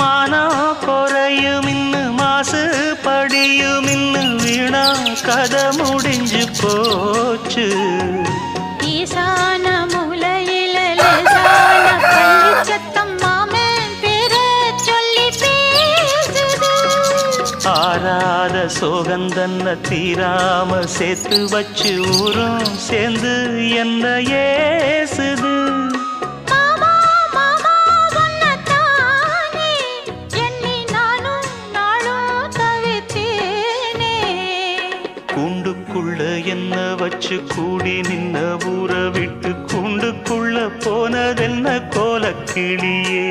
மானம் குறையும் இன்னு மாசு படியும் இன்னு வீணா கதை முடிஞ்சு போச்சு. ஈசான மூலையில லேசான பள்ளி சத்தம் மாமன் பேர சொல்லி பேசுது. ஆறாத சோகந்தன்ன தீராம சேர்த்து வச்சு ஊரும் சேர்ந்து என்ன ஏசுது. மாமா மாமா உன்னத்தானே எண்ணி நானும் நாளும் தவித்தேனே. கூண்டுக்குள்ள என்ன வச்சு கூடி நின்ன ஊற விட்டு கூண்டுக்குள்ள போனதென்ன கோலக்கிளியே.